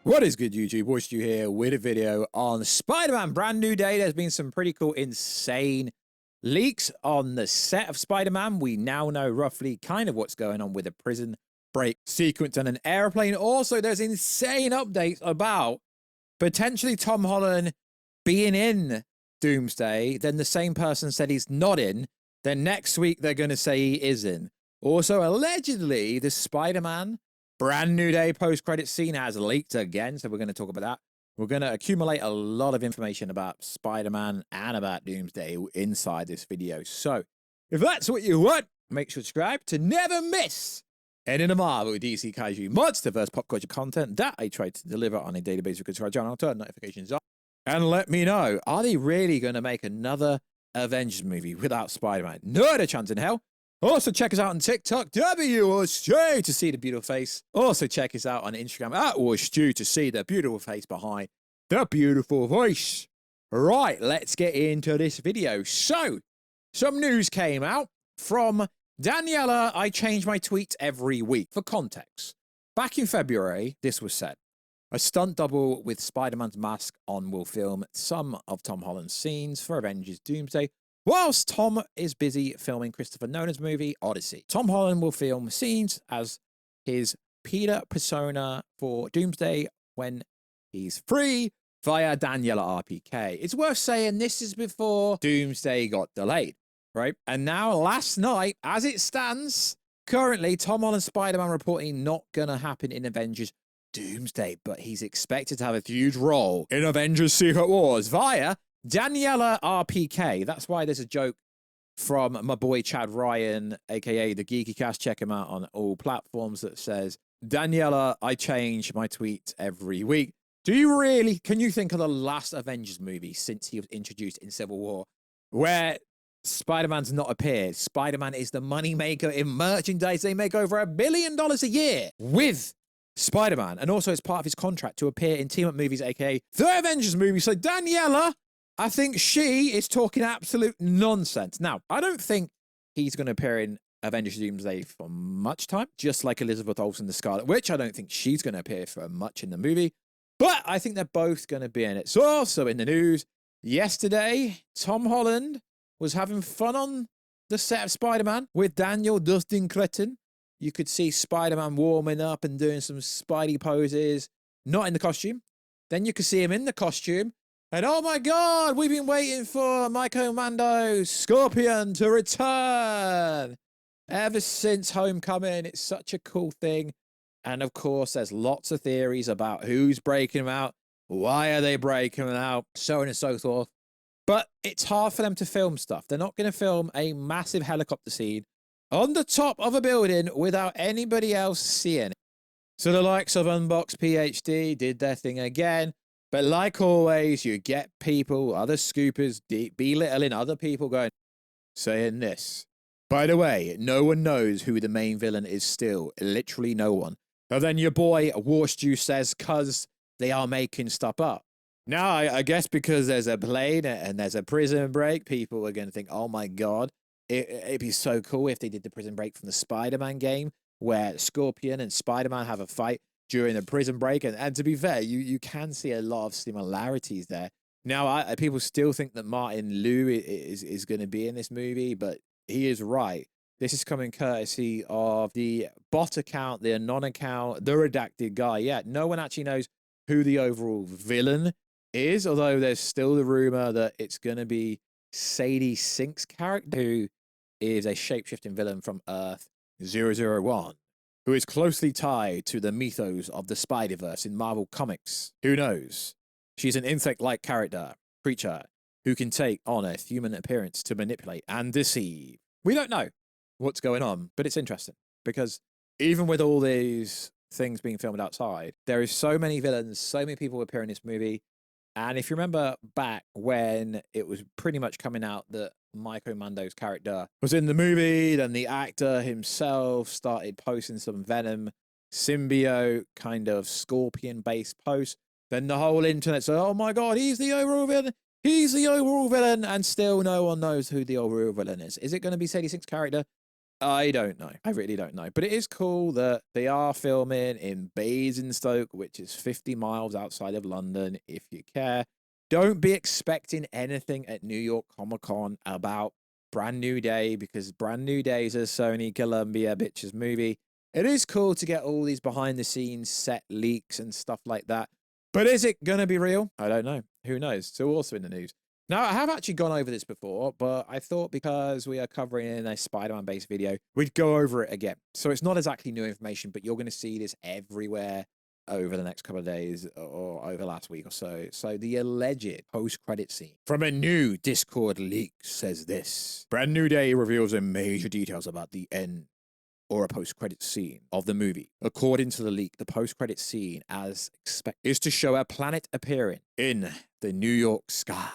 What is good, YouTube? Warstu here with a video on Spider-Man brand new day. There's been some pretty cool, insane leaks on the set of Spider-Man. We now know roughly kind of what's going on with a prison break sequence on an airplane. Also, there's insane updates about potentially Tom Holland being in Doomsday. Then the same person said he's not in. Then next week, they're going to say he is in. Also, allegedly, the Spider-Man brand new day post-credit scene has leaked again, so we're going to talk about that. We're going to accumulate a lot of information about Spider-Man and about Doomsday inside this video. So, if that's what you want, make sure to subscribe to never miss any of the Marvel, DC, Kaiju, Monsterverse, pop culture content that I try to deliver on a daily basis. Subscribe channel, turn notifications on, and let me know, are they really going to make another Avengers movie without Spider-Man? Not a chance in hell. Also, check us out on TikTok, Warstu, to see the beautiful face. Also, check us out on Instagram, @Warstu, to see the beautiful face behind the beautiful voice. Right, let's get into this video. So, some news came out from Daniela. I change my tweets every week. For context, back in February, this was said. A stunt double with Spider-Man's mask on will film some of Tom Holland's scenes for Avengers Doomsday, whilst Tom is busy filming Christopher Nolan's movie, Odyssey. Tom Holland will film scenes as his Peter persona for Doomsday when he's free via Daniela RPK. It's worth saying this is before Doomsday got delayed, right? And now, last night, as it stands, currently, Tom Holland's Spider-Man reporting not gonna happen in Avengers Doomsday, but he's expected to have a huge role in Avengers Secret Wars via Daniela RPK. That's why there's a joke from my boy Chad Ryan, aka the Geeky Cast. Check him out on all platforms, that says, Daniela, I change my tweets every week. Do you really? Can you think of the last Avengers movie since he was introduced in Civil War where Spider-Man's not appeared? Spider-Man is the moneymaker in merchandise. They make over $1 billion a year with Spider-Man, and also it's part of his contract to appear in team-up movies, aka the Avengers movie. So Daniela, I think she is talking absolute nonsense. Now, I don't think he's going to appear in Avengers Doomsday for much time, just like Elizabeth Olsen, the Scarlet Witch. I don't think she's going to appear for much in the movie, but I think they're both going to be in it. So also in the news, yesterday, Tom Holland was having fun on the set of Spider-Man with Daniel Dustin Cretton. You could see Spider-Man warming up and doing some Spidey poses, not in the costume. Then you could see him in the costume. And oh my God, we've been waiting for Michael Mando's Scorpion to return ever since Homecoming. It's such a cool thing. And of course, there's lots of theories about who's breaking them out, why are they breaking them out, so on and so forth. But it's hard for them to film stuff. They're not going to film a massive helicopter scene on the top of a building without anybody else seeing it. So the likes of Unbox PhD did their thing again. But like always, you get people, other scoopers, belittling other people going, saying this. By the way, no one knows who the main villain is still. Literally no one. And then your boy Warstu says, cuz they are making stuff up. Now, I guess because there's a plane and there's a prison break, people are going to think, oh my God, it'd be so cool if they did the prison break from the Spider-Man game, where Scorpion and Spider-Man have a fight during the prison break. And to be fair, you can see a lot of similarities there. Now, people still think that Martin Liu is going to be in this movie, but he is right. This is coming courtesy of the bot account, the anon account, the redacted guy. Yeah, no one actually knows who the overall villain is, although there's still the rumor that it's going to be Sadie Sink's character, who is a shape-shifting villain from Earth 001. Who is closely tied to the mythos of the Spider-Verse in Marvel Comics. Who knows? She's an insect-like creature, who can take on a human appearance to manipulate and deceive. We don't know what's going on, but it's interesting, because even with all these things being filmed outside, there is so many villains, so many people appear in this movie. And if you remember back when it was pretty much coming out that Michael Mando's character was in the movie, then the actor himself started posting some Venom symbiote kind of Scorpion-based posts. Then the whole internet said, oh my God, he's the overall villain. He's the overall villain. And still no one knows who the overall villain is. Is it going to be Sadie Sink's character? I don't know. I really don't know. But it is cool that they are filming in Basingstoke, which is 50 miles outside of London, if you care. Don't be expecting anything at New York Comic Con about Brand New Day, because Brand New Day is a Sony Columbia Pictures movie. It is cool to get all these behind the scenes set leaks and stuff like that. But is it going to be real? I don't know. Who knows? So also in the news. Now, I have actually gone over this before, but I thought because we are covering in a Spider-Man based video, we'd go over it again. So it's not exactly new information, but you're going to see this everywhere over the next couple of days or over the last week or so. So the alleged post-credit scene from a new Discord leak says this. Brand New Day reveals major details about the end or a post-credit scene of the movie. According to the leak, the post-credit scene, as expected, is to show a planet appearing in the New York sky,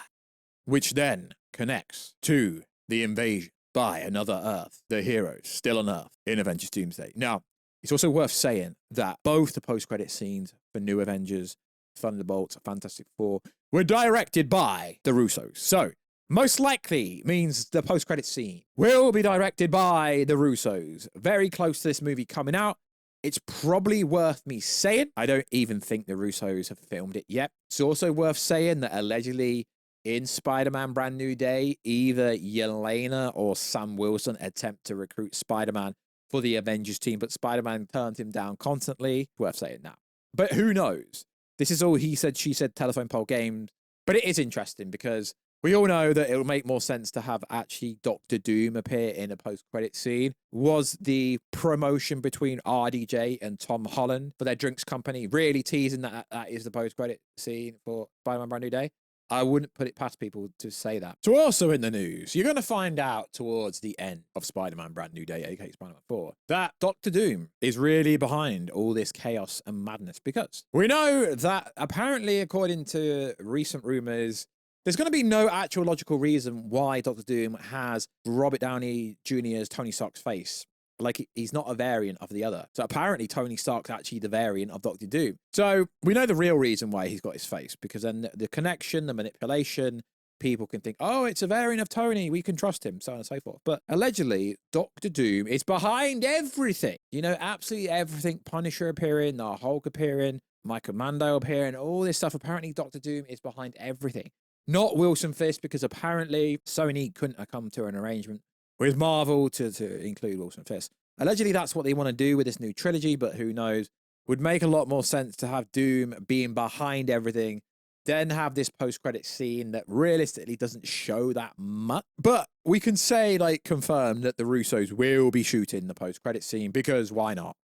which then connects to the invasion by another Earth, the heroes still on Earth in Avengers Doomsday. Now, it's also worth saying that both the post-credit scenes for New Avengers, Thunderbolts, Fantastic Four were directed by the Russos. So, most likely means the post-credit scene will be directed by the Russos. Very close to this movie coming out. It's probably worth me saying, I don't even think the Russos have filmed it yet. It's also worth saying that allegedly in Spider-Man Brand New Day, either Yelena or Sam Wilson attempt to recruit Spider-Man for the Avengers team, but Spider-Man turned him down constantly. Worth saying now. But who knows? This is all he said, she said, telephone poll games. But it is interesting because we all know that it will make more sense to have actually Doctor Doom appear in a post-credit scene. Was the promotion between RDJ and Tom Holland for their drinks company really teasing that that is the post-credit scene for Spider-Man Brand New Day? I wouldn't put it past people to say that. So also in the news, you're going to find out towards the end of Spider-Man Brand New Day, aka Spider-Man 4, that Doctor Doom is really behind all this chaos and madness, because we know that apparently, according to recent rumors, there's going to be no actual logical reason why Doctor Doom has Robert Downey Jr.'s Tony Stark's face. Like, he's not a variant of the other. So apparently Tony Stark's actually the variant of Doctor Doom. So we know the real reason why he's got his face, because then the connection, the manipulation, people can think, oh, it's a variant of Tony, we can trust him, so on and so forth. But allegedly, Doctor Doom is behind everything. You know, absolutely everything. Punisher appearing, the Hulk appearing, Michael Mando appearing, all this stuff. Apparently Doctor Doom is behind everything. Not Wilson Fisk, because apparently Sony couldn't have come to an arrangement with Marvel to include Wilson Fisk. Allegedly, that's what they want to do with this new trilogy, but who knows? Would make a lot more sense to have Doom being behind everything, then have this post-credit scene that realistically doesn't show that much. But we can say, like, confirm that the Russos will be shooting the post-credit scene, because why not?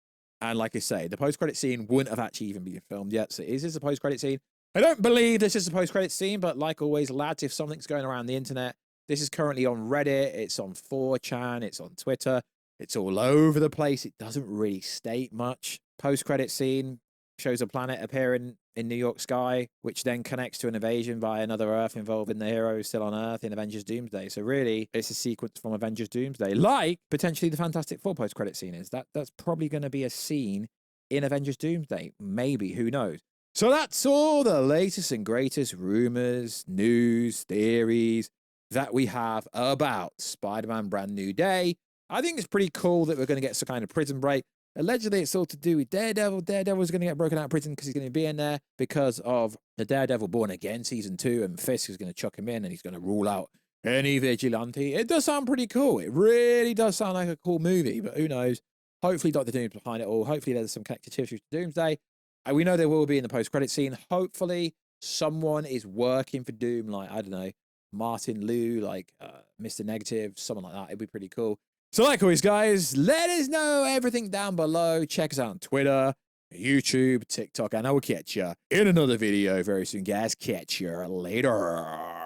And like I say, the post-credit scene wouldn't have actually even been filmed yet, so is this a post-credit scene? I don't believe this is a post-credit scene, but like always, lads, if something's going around the internet, this is currently on Reddit, it's on 4chan, it's on Twitter, it's all over the place. It doesn't really state much. Post-credit scene shows a planet appearing in New York sky, which then connects to an invasion by another Earth involving the heroes still on Earth in Avengers Doomsday. So really, it's a sequence from Avengers Doomsday, like potentially the Fantastic Four post-credit scene is. That's probably going to be a scene in Avengers Doomsday. Maybe, who knows? So that's all the latest and greatest rumors, news, theories that we have about Spider-Man Brand New Day. I think it's pretty cool that we're going to get some kind of prison break. Allegedly, it's all to do with Daredevil. Daredevil's going to get broken out of prison because he's going to be in there because of the Daredevil Born Again Season 2, and Fisk is going to chuck him in and he's going to rule out any vigilante. It does sound pretty cool. It really does sound like a cool movie, but who knows? Hopefully Dr. Doom's behind it all. Hopefully there's some connective tissue to Doomsday. We know there will be in the post-credit scene. Hopefully someone is working for Doom, like, I don't know, Martin Liu, like Mr. Negative, someone like that. It'd be pretty cool. So like always, guys, let us know everything down below. Check us out on Twitter, YouTube, TikTok, and I will catch you in another video very soon, guys. Catch you later.